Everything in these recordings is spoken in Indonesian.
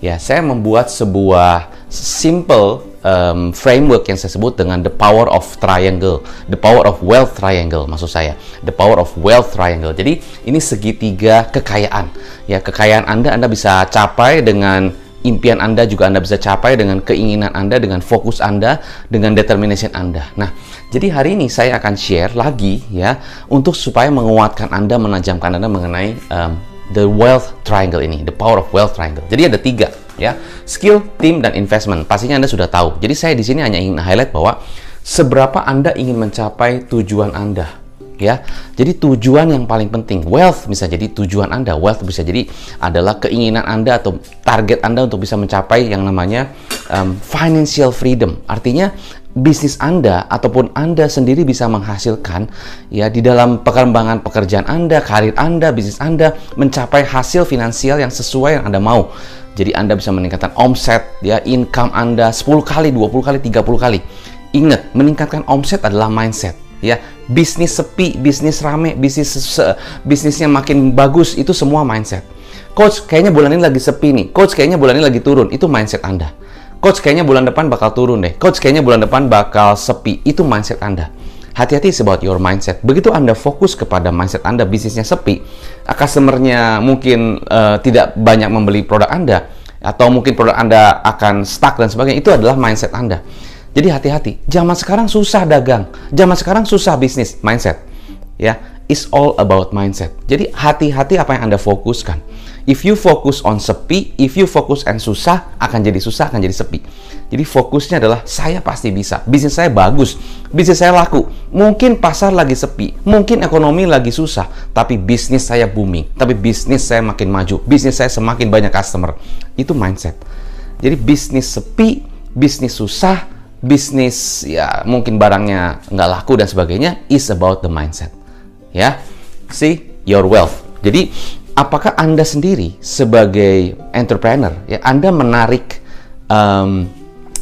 Ya, saya membuat sebuah simple framework yang saya sebut dengan the power of triangle, the power of wealth triangle, maksud saya, the power of wealth triangle. Jadi ini segitiga kekayaan. Ya, kekayaan Anda bisa capai dengan impian Anda, juga Anda bisa capai dengan keinginan Anda, dengan fokus Anda, dengan determination Anda. Nah, jadi hari ini saya akan share lagi ya, untuk supaya menguatkan Anda, menajamkan Anda mengenai the wealth triangle ini, the power of wealth triangle. Jadi ada 3 ya, skill, team, dan investment. Pastinya Anda sudah tahu. Jadi saya di sini hanya ingin highlight bahwa seberapa Anda ingin mencapai tujuan Anda. Ya, jadi tujuan yang paling penting, wealth bisa jadi tujuan Anda, wealth bisa jadi adalah keinginan Anda atau target Anda untuk bisa mencapai yang namanya financial freedom. Artinya bisnis Anda ataupun Anda sendiri bisa menghasilkan ya di dalam perkembangan pekerjaan Anda, karir Anda, bisnis Anda mencapai hasil finansial yang sesuai yang Anda mau. Jadi Anda bisa meningkatkan omset ya, income Anda 10 kali, 20 kali, 30 kali. Ingat, meningkatkan omset adalah mindset. Ya, bisnis sepi, bisnis rame, bisnisnya makin bagus, itu semua mindset. Coach, kayaknya bulan ini lagi sepi nih. Coach, kayaknya bulan ini lagi turun. Itu mindset Anda. Coach, kayaknya bulan depan bakal turun deh. Coach, kayaknya bulan depan bakal sepi. Itu mindset Anda. Hati-hati about your mindset. Begitu Anda fokus kepada mindset Anda, bisnisnya sepi, customer-nya mungkin tidak banyak membeli produk Anda, atau mungkin produk Anda akan stuck dan sebagainya, itu adalah mindset Anda. Jadi hati-hati. Zaman sekarang susah dagang. Zaman sekarang susah bisnis. Mindset. Ya, it's all about mindset. Jadi hati-hati apa yang Anda fokuskan. If you focus on sepi, if you focus on susah, akan jadi susah, akan jadi sepi. Jadi fokusnya adalah saya pasti bisa. Bisnis saya bagus. Bisnis saya laku. Mungkin pasar lagi sepi. Mungkin ekonomi lagi susah. Tapi bisnis saya booming. Tapi bisnis saya makin maju. Bisnis saya semakin banyak customer. Itu mindset. Jadi bisnis sepi, bisnis susah, bisnis ya mungkin barangnya nggak laku dan sebagainya, is about the mindset. Ya, see your wealth. Jadi apakah Anda sendiri sebagai entrepreneur ya, Anda menarik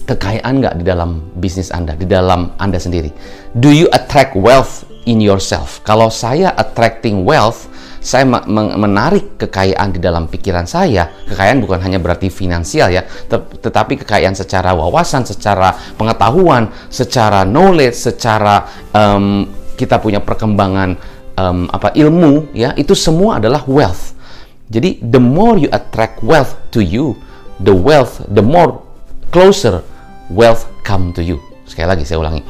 kekayaan nggak di dalam bisnis Anda, di dalam Anda sendiri? Do you attract wealth in yourself? Kalau saya attracting wealth, saya menarik kekayaan di dalam pikiran saya. Kekayaan bukan hanya berarti finansial ya, tetapi kekayaan secara wawasan, secara pengetahuan, secara knowledge, secara kita punya perkembangan ilmu ya, itu semua adalah wealth. Jadi the more you attract wealth to you, the more closer wealth come to you. Sekali lagi saya ulangi.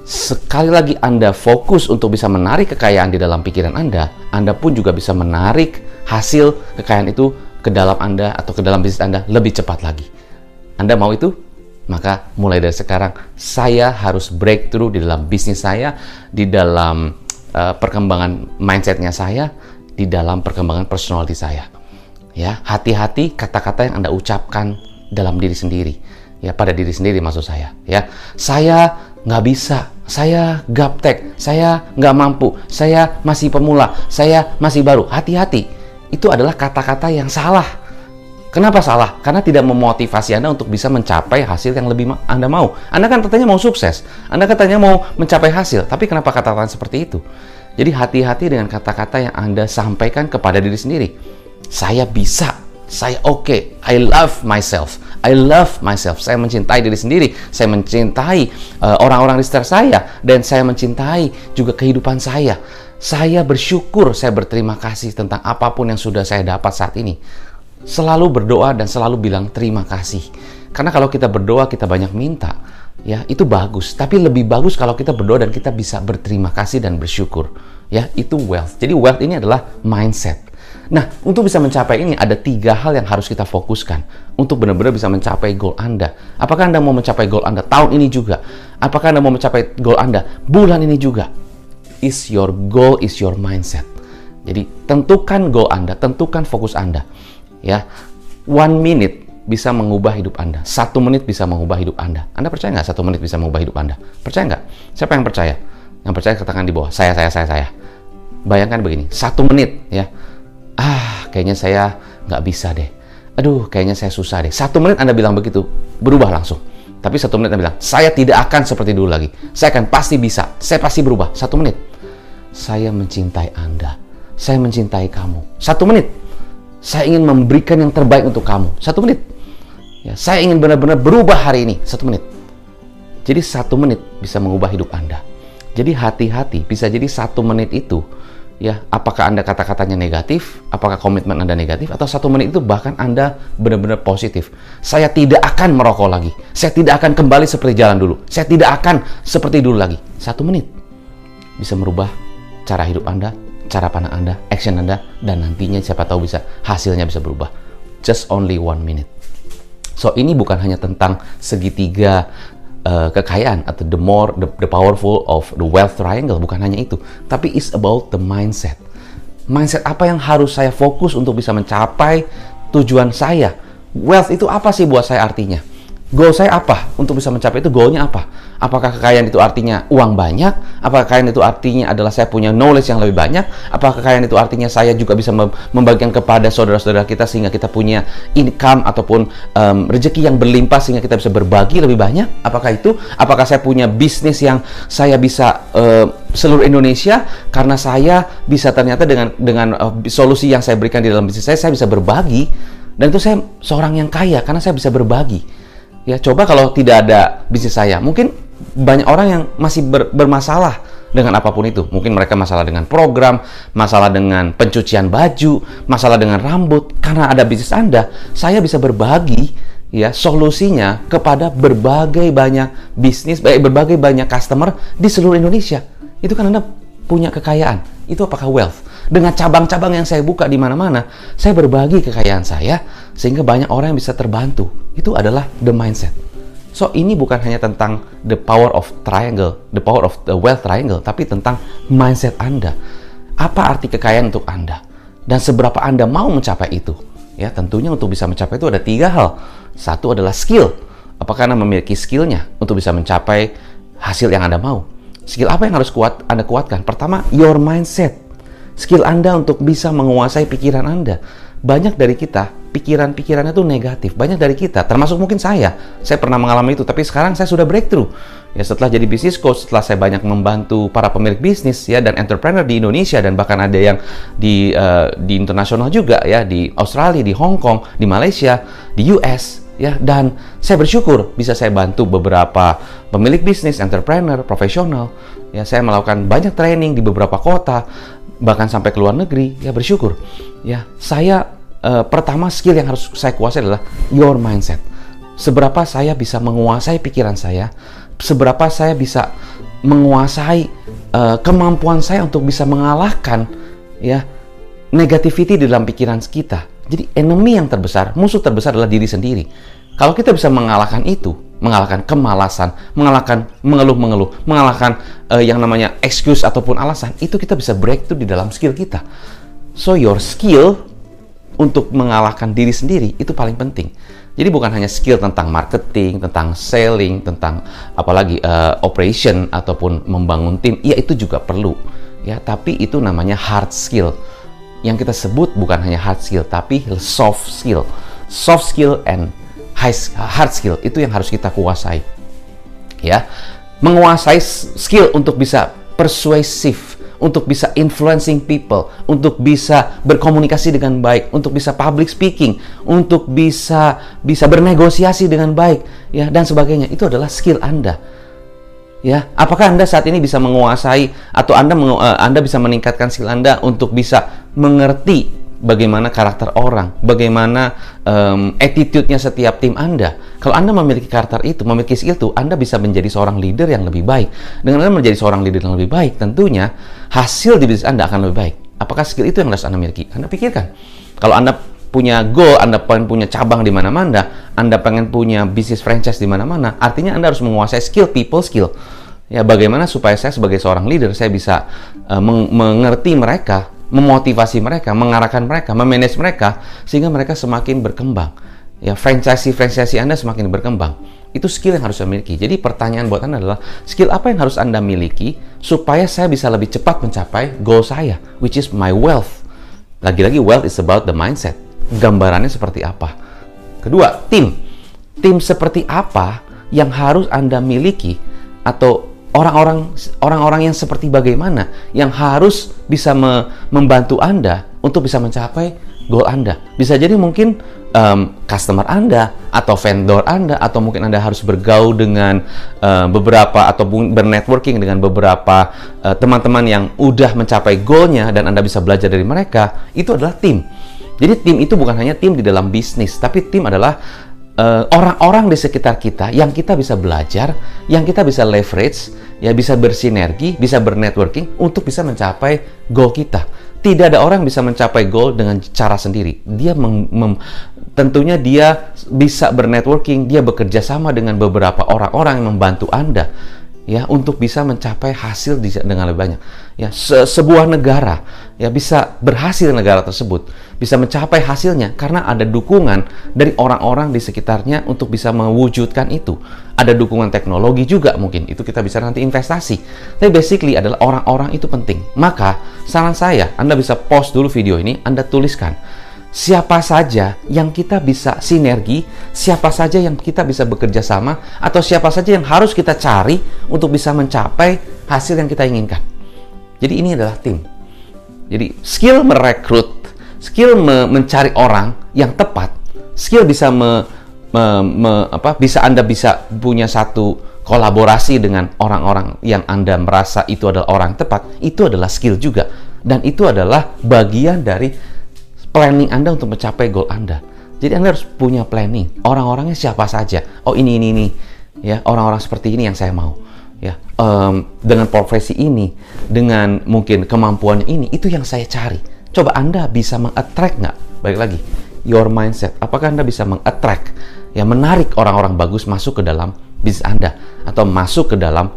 Sekali lagi Anda fokus untuk bisa menarik kekayaan di dalam pikiran Anda pun juga bisa menarik hasil kekayaan itu ke dalam Anda atau ke dalam bisnis Anda lebih cepat lagi. Anda mau itu? Maka mulai dari sekarang saya harus breakthrough di dalam bisnis saya, di dalam perkembangan mindsetnya saya, di dalam perkembangan personality saya. Ya, hati-hati kata-kata yang Anda ucapkan dalam diri sendiri. Ya, pada diri sendiri maksud saya. Ya, saya nggak bisa, saya gaptek, saya nggak mampu, saya masih pemula, saya masih baru. Hati-hati, itu adalah kata-kata yang salah. Kenapa salah? Karena tidak memotivasi Anda untuk bisa mencapai hasil yang lebih Anda mau. Anda kan katanya mau sukses, Anda katanya mau mencapai hasil, tapi kenapa kata-kata seperti itu? Jadi hati-hati dengan kata-kata yang Anda sampaikan kepada diri sendiri. Saya bisa, saya oke, I love myself. I love myself. Saya mencintai diri sendiri. Saya mencintai orang-orang di sekitar saya. Dan saya mencintai juga kehidupan saya. Saya bersyukur, saya berterima kasih tentang apapun yang sudah saya dapat saat ini. Selalu berdoa dan selalu bilang terima kasih. Karena kalau kita berdoa, kita banyak minta. Ya, itu bagus. Tapi lebih bagus kalau kita berdoa dan kita bisa berterima kasih dan bersyukur. Ya, itu wealth. Jadi wealth ini adalah mindset. Nah, untuk bisa mencapai ini ada 3 hal yang harus kita fokuskan untuk benar-benar bisa mencapai goal Anda. Apakah Anda mau mencapai goal Anda tahun ini juga? Apakah Anda mau mencapai goal Anda bulan ini juga? Is your goal, is your mindset. Jadi, tentukan goal Anda, tentukan fokus Anda. Ya, 1 minute bisa mengubah hidup Anda. 1 menit bisa mengubah hidup Anda. Anda percaya nggak 1 menit bisa mengubah hidup Anda? Percaya nggak? Siapa yang percaya? Yang percaya katakan di bawah. Saya. Bayangkan begini, 1 menit ya. Kayaknya saya nggak bisa deh. Aduh, kayaknya saya susah deh. 1 menit Anda bilang begitu, berubah langsung. Tapi 1 menit Anda bilang, saya tidak akan seperti dulu lagi. Saya akan pasti bisa. Saya pasti berubah. 1 menit. Saya mencintai Anda. Saya mencintai kamu. 1 menit. Saya ingin memberikan yang terbaik untuk kamu. 1 menit. Ya, saya ingin benar-benar berubah hari ini, 1 menit. Jadi 1 menit bisa mengubah hidup Anda. Jadi hati-hati, bisa jadi 1 menit itu, ya, apakah Anda kata-katanya negatif, apakah komitmen Anda negatif, atau 1 menit itu bahkan Anda benar-benar positif. Saya tidak akan merokok lagi. Saya tidak akan kembali seperti jalan dulu. Saya tidak akan seperti dulu lagi. 1 menit bisa merubah cara hidup Anda, cara pandang Anda, action Anda, dan nantinya siapa tahu bisa hasilnya bisa berubah. Just only 1 minute. So, ini bukan hanya tentang segitiga kekayaan atau the powerful of the wealth triangle, bukan hanya itu, tapi it's about the mindset. Mindset apa yang harus saya fokus untuk bisa mencapai tujuan saya? Wealth itu apa sih buat saya artinya? Goal saya apa untuk bisa mencapai itu? Goalnya apa? Apakah kekayaan itu artinya uang banyak? Apakah kekayaan itu artinya adalah saya punya knowledge yang lebih banyak? Apakah kekayaan itu artinya saya juga bisa membagikan kepada saudara-saudara kita sehingga kita punya income ataupun rezeki yang berlimpah sehingga kita bisa berbagi lebih banyak? Apakah itu? Apakah saya punya bisnis yang saya bisa seluruh Indonesia karena saya bisa ternyata dengan solusi yang saya berikan di dalam bisnis saya bisa berbagi, dan itu saya seorang yang kaya karena saya bisa berbagi. Ya, coba kalau tidak ada bisnis saya, mungkin banyak orang yang masih bermasalah dengan apapun itu. Mungkin mereka masalah dengan program, masalah dengan pencucian baju, masalah dengan rambut. Karena ada bisnis Anda, saya bisa berbagi ya solusinya kepada berbagai banyak bisnis, berbagai banyak customer di seluruh Indonesia. Itu kan Anda punya kekayaan. Itu apakah wealth? Dengan cabang-cabang yang saya buka di mana-mana, saya berbagi kekayaan saya sehingga banyak orang yang bisa terbantu. Itu adalah the mindset. So, ini bukan hanya tentang the power of triangle, the power of the wealth triangle, tapi tentang mindset Anda. Apa arti kekayaan untuk Anda? Dan seberapa Anda mau mencapai itu? Ya, tentunya untuk bisa mencapai itu ada 3 hal. Satu adalah skill. Apakah Anda memiliki skillnya untuk bisa mencapai hasil yang Anda mau? Skill apa yang harus Anda kuatkan? Pertama, your mindset. Skill Anda untuk bisa menguasai pikiran Anda. Banyak dari kita, pikiran-pikirannya itu negatif. Banyak dari kita, termasuk mungkin saya pernah mengalami itu, tapi sekarang saya sudah breakthrough. Ya, setelah jadi business coach, setelah saya banyak membantu para pemilik bisnis ya dan entrepreneur di Indonesia, dan bahkan ada yang di internasional juga ya, di Australia, di Hong Kong, di Malaysia, di US ya, dan saya bersyukur bisa saya bantu beberapa pemilik bisnis, entrepreneur, profesional. Ya, saya melakukan banyak training di beberapa kota, bahkan sampai ke luar negeri. Ya, bersyukur. Ya, saya pertama skill yang harus saya kuasai adalah your mindset. Seberapa saya bisa menguasai pikiran saya, seberapa saya bisa menguasai kemampuan saya untuk bisa mengalahkan ya negativity di dalam pikiran kita. Jadi enemy yang terbesar, musuh terbesar adalah diri sendiri. Kalau kita bisa mengalahkan itu, mengalahkan kemalasan, mengalahkan mengeluh-mengeluh, mengalahkan yang namanya excuse ataupun alasan, itu kita bisa breakthrough di dalam skill kita. So, your skill untuk mengalahkan diri sendiri itu paling penting. Jadi bukan hanya skill tentang marketing, tentang selling, tentang apalagi operation ataupun membangun tim, ya itu juga perlu. Ya, tapi itu namanya hard skill. Yang kita sebut bukan hanya hard skill, tapi soft skill. Soft skill and hard skill itu yang harus kita kuasai. Ya, menguasai skill untuk bisa persuasif, untuk bisa influencing people, untuk bisa berkomunikasi dengan baik, untuk bisa public speaking, untuk bisa bernegosiasi dengan baik, ya, dan sebagainya. Itu adalah skill Anda. Ya, apakah Anda saat ini bisa menguasai atau Anda bisa meningkatkan skill Anda untuk bisa mengerti bagaimana karakter orang, bagaimana attitude-nya setiap tim Anda. Kalau Anda memiliki karakter itu, memiliki skill itu, Anda bisa menjadi seorang leader yang lebih baik. Dengan Anda menjadi seorang leader yang lebih baik, tentunya hasil di bisnis Anda akan lebih baik. Apakah skill itu yang harus Anda miliki? Anda pikirkan. Kalau Anda punya goal, Anda pengen punya cabang di mana-mana, Anda pengen punya bisnis franchise di mana-mana, artinya Anda harus menguasai skill, people skill. Ya, bagaimana supaya saya sebagai seorang leader, saya bisa mengerti mereka, memotivasi mereka, mengarahkan mereka, memanage mereka, sehingga mereka semakin berkembang. Ya, franchise Anda semakin berkembang. Itu skill yang harus Anda miliki. Jadi pertanyaan buat Anda adalah, skill apa yang harus Anda miliki supaya saya bisa lebih cepat mencapai goal saya, which is my wealth. Lagi-lagi, wealth is about the mindset. Gambarannya seperti apa? Kedua, tim. Tim seperti apa yang harus Anda miliki, atau orang-orang yang seperti bagaimana yang harus bisa membantu Anda untuk bisa mencapai goal Anda. Bisa jadi mungkin customer Anda, atau vendor Anda, atau mungkin Anda harus bergaul dengan beberapa, atau bernetworking dengan beberapa teman-teman yang udah mencapai goalnya, dan Anda bisa belajar dari mereka. Itu adalah tim. Jadi tim itu bukan hanya tim di dalam bisnis, tapi tim adalah orang-orang di sekitar kita yang kita bisa belajar, yang kita bisa leverage, ya bisa bersinergi, bisa bernetworking untuk bisa mencapai goal kita. Tidak ada orang bisa mencapai goal dengan cara sendiri. Dia tentunya dia bisa bernetworking, dia bekerja sama dengan beberapa orang-orang yang membantu Anda, ya, untuk bisa mencapai hasil dengan lebih banyak. Ya, sebuah negara ya bisa berhasil, negara tersebut bisa mencapai hasilnya karena ada dukungan dari orang-orang di sekitarnya untuk bisa mewujudkan itu. Ada dukungan teknologi juga, mungkin itu kita bisa nanti investasi. Tapi basically adalah orang-orang itu penting. Maka saran saya, Anda bisa pause dulu video ini, Anda tuliskan siapa saja yang kita bisa sinergi, siapa saja yang kita bisa bekerja sama, atau siapa saja yang harus kita cari untuk bisa mencapai hasil yang kita inginkan. Jadi ini adalah tim. Jadi skill merekrut, skill mencari orang yang tepat, skill bisa bisa Anda bisa punya satu kolaborasi dengan orang-orang yang Anda merasa itu adalah orang tepat, itu adalah skill juga. Dan itu adalah bagian dari planning Anda untuk mencapai goal Anda. Jadi Anda harus punya planning. Orang-orangnya siapa saja. Oh ini. Ya, orang-orang seperti ini yang saya mau. Ya, dengan profesi ini, dengan mungkin kemampuannya ini, itu yang saya cari. Coba Anda bisa meng-attract nggak? Balik lagi, your mindset. Apakah Anda bisa meng-attract, ya, menarik orang-orang bagus masuk ke dalam bisnis Anda, atau masuk ke dalam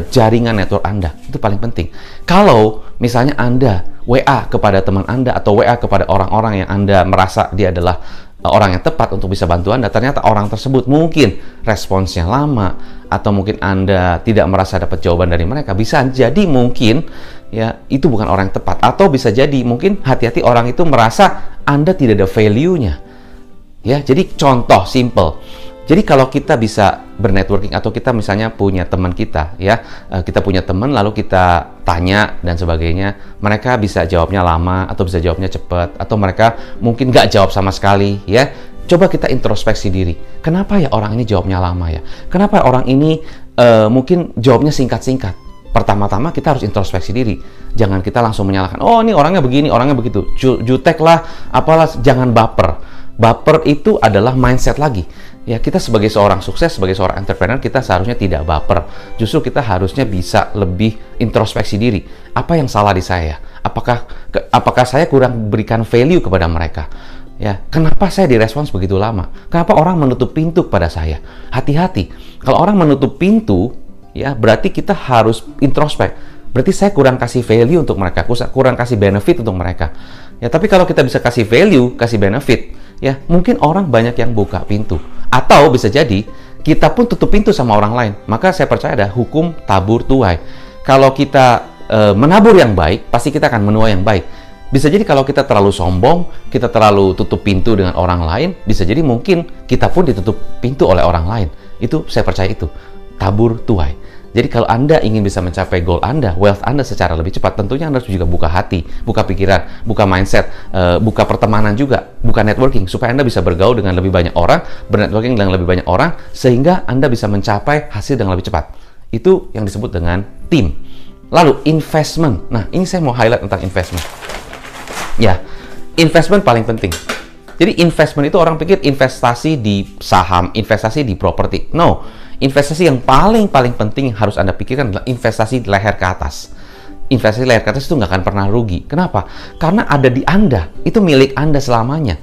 jaringan network Anda? Itu paling penting. Kalau misalnya Anda WA kepada teman Anda, atau WA kepada orang-orang yang Anda merasa dia adalah orang yang tepat untuk bisa bantu Anda, ternyata orang tersebut mungkin responsnya lama, atau mungkin Anda tidak merasa dapat jawaban dari mereka, bisa jadi mungkin ya itu bukan orang yang tepat. Atau bisa jadi mungkin hati-hati, orang itu merasa Anda tidak ada value-nya. Ya, jadi contoh simple. Jadi kalau kita bisa bernetworking, atau kita misalnya punya teman kita, ya, kita punya teman lalu kita tanya dan sebagainya, mereka bisa jawabnya lama, atau bisa jawabnya cepat, atau mereka mungkin nggak jawab sama sekali, ya. Coba kita introspeksi diri. Kenapa ya orang ini jawabnya lama ya? Kenapa orang ini mungkin jawabnya singkat-singkat? Pertama-tama kita harus introspeksi diri. Jangan kita langsung menyalahkan, oh ini orangnya begini, orangnya begitu. Jutek lah, apalah, jangan baper. Baper itu adalah mindset lagi. Ya, kita sebagai seorang sukses, sebagai seorang entrepreneur, kita seharusnya tidak baper. Justru kita harusnya bisa lebih introspeksi diri. Apa yang salah di saya? Apakah saya kurang berikan value kepada mereka? Ya, kenapa saya direspons begitu lama? Kenapa orang menutup pintu kepada saya? Hati-hati. Kalau orang menutup pintu, ya berarti kita harus introspek. Berarti saya kurang kasih value untuk mereka, kurang kasih benefit untuk mereka. Ya, tapi kalau kita bisa kasih value, kasih benefit, ya mungkin orang banyak yang buka pintu. Atau bisa jadi kita pun tutup pintu sama orang lain. Maka saya percaya ada hukum tabur tuai. Kalau kita menabur yang baik, pasti kita akan menuai yang baik. Bisa jadi kalau kita terlalu sombong, kita terlalu tutup pintu dengan orang lain, bisa jadi mungkin kita pun ditutup pintu oleh orang lain. Itu saya percaya itu tabur tuai. Jadi kalau Anda ingin bisa mencapai goal Anda, wealth Anda secara lebih cepat, tentunya Anda harus juga buka hati, buka pikiran, buka mindset, buka pertemanan juga, buka networking, supaya Anda bisa bergaul dengan lebih banyak orang, bernetworking dengan lebih banyak orang, sehingga Anda bisa mencapai hasil dengan lebih cepat. Itu yang disebut dengan tim. Lalu investment. Nah, ini saya mau highlight tentang investment. Ya, investment paling penting. Jadi investment itu orang pikir investasi di saham, investasi di properti. No, investasi yang paling penting yang harus Anda pikirkan adalah investasi leher ke atas. Investasi leher ke atas itu nggak akan pernah rugi. Kenapa? Karena ada di Anda. Itu milik Anda selamanya.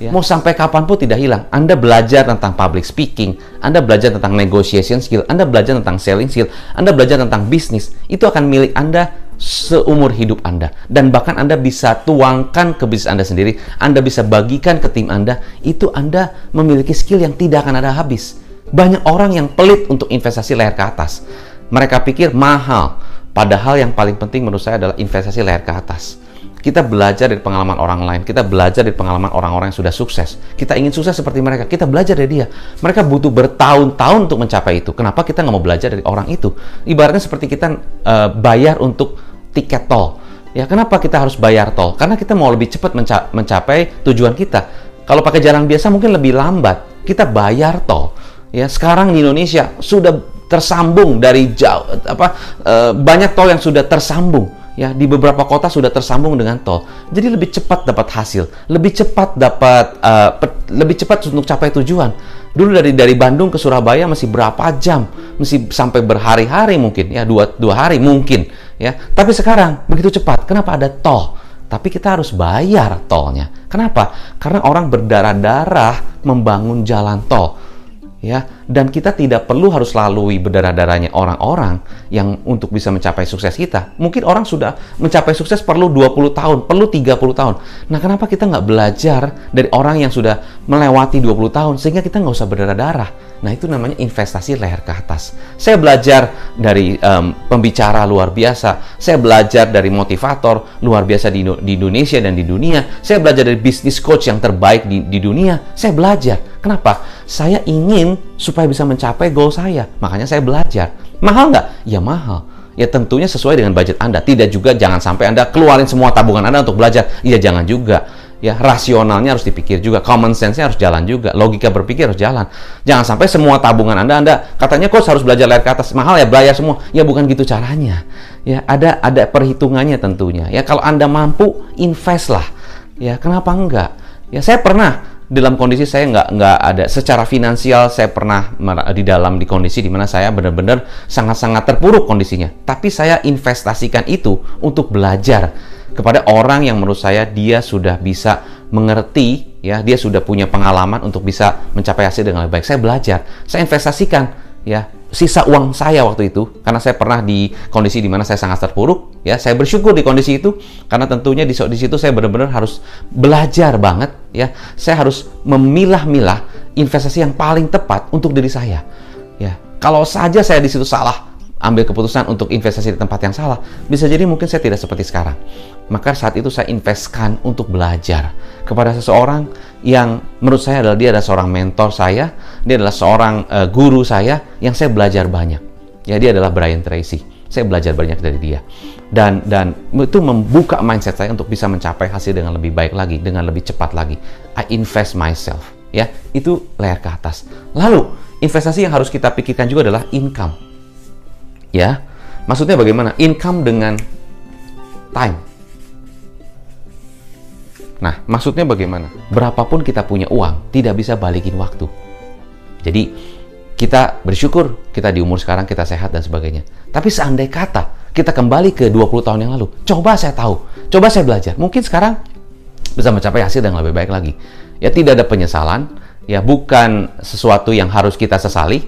Ya. Mau sampai kapanpun tidak hilang. Anda belajar tentang public speaking, Anda belajar tentang negotiation skill, Anda belajar tentang selling skill, Anda belajar tentang bisnis. Itu akan milik Anda seumur hidup Anda. Dan bahkan Anda bisa tuangkan ke bisnis Anda sendiri. Anda bisa bagikan ke tim Anda. Itu Anda memiliki skill yang tidak akan ada habis. Banyak orang yang pelit untuk investasi leher ke atas. Mereka pikir mahal. Padahal yang paling penting menurut saya adalah investasi leher ke atas. Kita belajar dari pengalaman orang lain. Kita belajar dari pengalaman orang-orang yang sudah sukses. Kita ingin sukses seperti mereka. Kita belajar dari dia. Mereka butuh bertahun-tahun untuk mencapai itu. Kenapa kita nggak mau belajar dari orang itu? Ibaratnya seperti kita bayar untuk tiket tol. Ya, kenapa kita harus bayar tol? Karena kita mau lebih cepat mencapai tujuan kita. Kalau pakai jalan biasa mungkin lebih lambat. Kita bayar tol. Ya, sekarang di Indonesia sudah tersambung dari jauh, banyak tol yang sudah tersambung. Ya, di beberapa kota sudah tersambung dengan tol. Jadi lebih cepat dapat hasil, lebih cepat untuk capai tujuan. Dulu dari Bandung ke Surabaya masih berapa jam, masih sampai berhari-hari mungkin, ya dua hari mungkin, ya. Tapi sekarang begitu cepat. Kenapa? Ada tol. Tapi kita harus bayar tolnya. Kenapa? Karena orang berdarah-darah membangun jalan tol. Ya, dan kita tidak perlu harus lalui berdarah-darahnya orang-orang yang untuk bisa mencapai sukses kita. Mungkin orang sudah mencapai sukses perlu 20 tahun, perlu 30 tahun. Nah, kenapa kita nggak belajar dari orang yang sudah melewati 20 tahun sehingga kita nggak usah berdarah-darah? Nah, itu namanya investasi leher ke atas. Saya belajar dari pembicara luar biasa. Saya belajar dari motivator luar biasa di Indonesia dan di dunia. Saya belajar dari bisnis coach yang terbaik di dunia. Saya belajar. Kenapa? Saya ingin supaya bisa mencapai goal saya. Makanya saya belajar. Mahal nggak? Ya mahal. Ya tentunya sesuai dengan budget Anda. Tidak juga jangan sampai Anda keluarin semua tabungan Anda untuk belajar. Ya jangan juga. Ya, rasionalnya harus dipikir juga, common sense-nya harus jalan juga, logika berpikir harus jalan. Jangan sampai semua tabungan Anda katanya kok harus belajar leher ke atas, mahal ya, bayar semua. Ya bukan gitu caranya. Ya, ada perhitungannya tentunya. Ya, kalau Anda mampu, invest lah. Ya, kenapa enggak? Ya, saya pernah dalam kondisi saya nggak ada secara finansial, saya pernah di kondisi di mana saya benar-benar sangat-sangat terpuruk kondisinya. Tapi saya investasikan itu untuk belajar kepada orang yang menurut saya dia sudah bisa mengerti, ya, dia sudah punya pengalaman untuk bisa mencapai hasil dengan lebih baik. Saya belajar, saya investasikan, ya, sisa uang saya waktu itu, karena saya pernah di kondisi di mana saya sangat terpuruk, ya, saya bersyukur di kondisi itu, karena tentunya di situ saya benar-benar harus belajar banget, ya, saya harus memilah-milah investasi yang paling tepat untuk diri saya, ya. Kalau saja saya di situ salah, ambil keputusan untuk investasi di tempat yang salah, bisa jadi mungkin saya tidak seperti sekarang. Maka saat itu saya investkan untuk belajar kepada seseorang yang menurut saya dia adalah seorang mentor saya, dia adalah seorang guru saya yang saya belajar banyak. Ya, dia adalah Brian Tracy. Saya belajar banyak dari dia. Dan itu membuka mindset saya untuk bisa mencapai hasil dengan lebih baik lagi, dengan lebih cepat lagi. I invest myself. Ya, itu leher ke atas. Lalu, investasi yang harus kita pikirkan juga adalah income. Ya, maksudnya bagaimana? Income dengan time. Nah, maksudnya bagaimana? Berapapun kita punya uang, tidak bisa balikin waktu. Jadi, kita bersyukur kita di umur sekarang kita sehat dan sebagainya. Tapi seandai kata kita kembali ke 20 tahun yang lalu, coba saya tahu, coba saya belajar. Mungkin sekarang bisa mencapai hasil yang lebih baik lagi. Ya, tidak ada penyesalan, ya, bukan sesuatu yang harus kita sesali,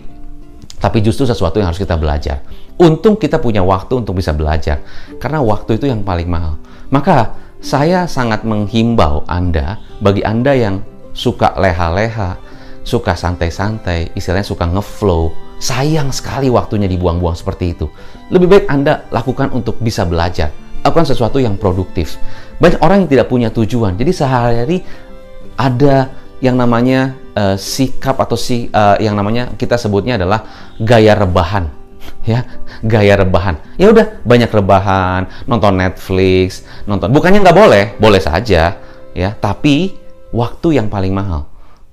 tapi justru sesuatu yang harus kita belajar. Untung kita punya waktu untuk bisa belajar, karena waktu itu yang paling mahal. Maka saya sangat menghimbau Anda, bagi Anda yang suka leha-leha, suka santai-santai, istilahnya suka ngeflow, sayang sekali waktunya dibuang-buang seperti itu. Lebih baik Anda lakukan untuk bisa belajar, lakukan sesuatu yang produktif. Banyak orang yang tidak punya tujuan, jadi sehari-hari ada yang namanya sikap atau yang namanya kita sebutnya adalah gaya rebahan, ya, gaya rebahan. Ya udah, banyak rebahan, nonton Netflix, bukannya nggak boleh, boleh saja, ya, tapi waktu yang paling mahal.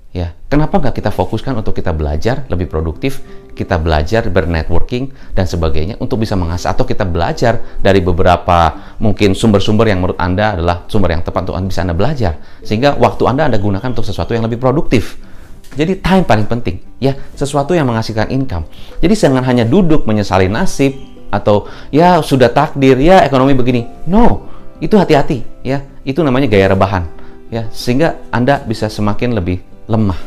Ya, kenapa nggak kita fokuskan untuk kita belajar lebih produktif, kita belajar bernetworking dan sebagainya untuk bisa mengasah, atau kita belajar dari beberapa mungkin sumber-sumber yang menurut Anda adalah sumber yang tepat untuk bisa Anda belajar, sehingga waktu Anda gunakan untuk sesuatu yang lebih produktif. Jadi time paling penting, ya, sesuatu yang menghasilkan income. Jadi jangan hanya duduk menyesali nasib atau ya sudah takdir, ya ekonomi begini. No, itu hati-hati, ya, itu namanya gaya rebahan, ya, sehingga Anda bisa semakin lebih lemah.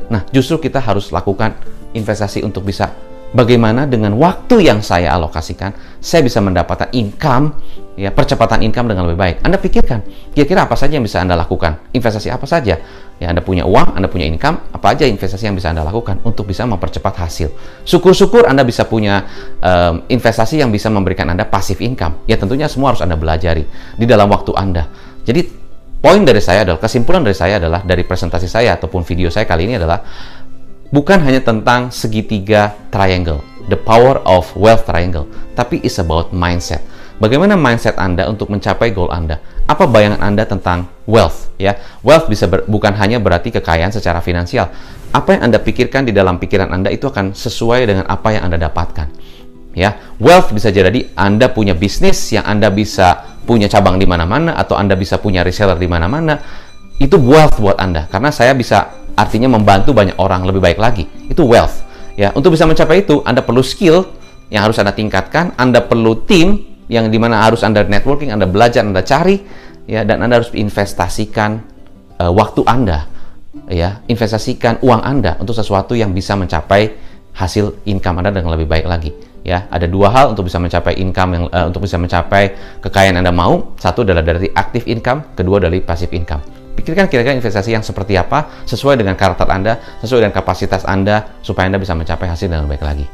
Nah, justru kita harus lakukan investasi untuk bisa bagaimana dengan waktu yang saya alokasikan, saya bisa mendapatkan income, ya, percepatan income dengan lebih baik. Anda pikirkan, kira-kira apa saja yang bisa Anda lakukan? Investasi apa saja? Ya, Anda punya uang, Anda punya income, apa aja investasi yang bisa Anda lakukan untuk bisa mempercepat hasil? Syukur-syukur Anda bisa punya investasi yang bisa memberikan Anda passive income. Ya, tentunya semua harus Anda belajari di dalam waktu Anda. Jadi, poin dari saya adalah, kesimpulan dari saya adalah, dari presentasi saya ataupun video saya kali ini adalah, bukan hanya tentang segitiga triangle, the power of wealth triangle, tapi it's about mindset. bagaimana mindset Anda untuk mencapai goal Anda? Apa bayangan Anda tentang wealth? Ya, wealth bisa bukan hanya berarti kekayaan secara finansial. Apa yang Anda pikirkan di dalam pikiran Anda itu akan sesuai dengan apa yang Anda dapatkan. Ya, wealth bisa jadi Anda punya bisnis yang Anda bisa punya cabang di mana-mana, atau Anda bisa punya reseller di mana-mana. Itu wealth buat Anda, karena saya bisa artinya membantu banyak orang lebih baik lagi. Itu wealth. Ya, untuk bisa mencapai itu, Anda perlu skill yang harus Anda tingkatkan, Anda perlu tim yang dimana harus Anda networking, Anda belajar, Anda cari, ya, dan Anda harus investasikan waktu Anda, ya, investasikan uang Anda untuk sesuatu yang bisa mencapai hasil income Anda dengan lebih baik lagi. Ya, ada dua hal untuk bisa mencapai income yang untuk bisa mencapai kekayaan Anda mau. Satu adalah dari active income, kedua dari passive income. Pikirkan kira-kira investasi yang seperti apa sesuai dengan karakter Anda, sesuai dengan kapasitas Anda, supaya Anda bisa mencapai hasil dengan baik lagi.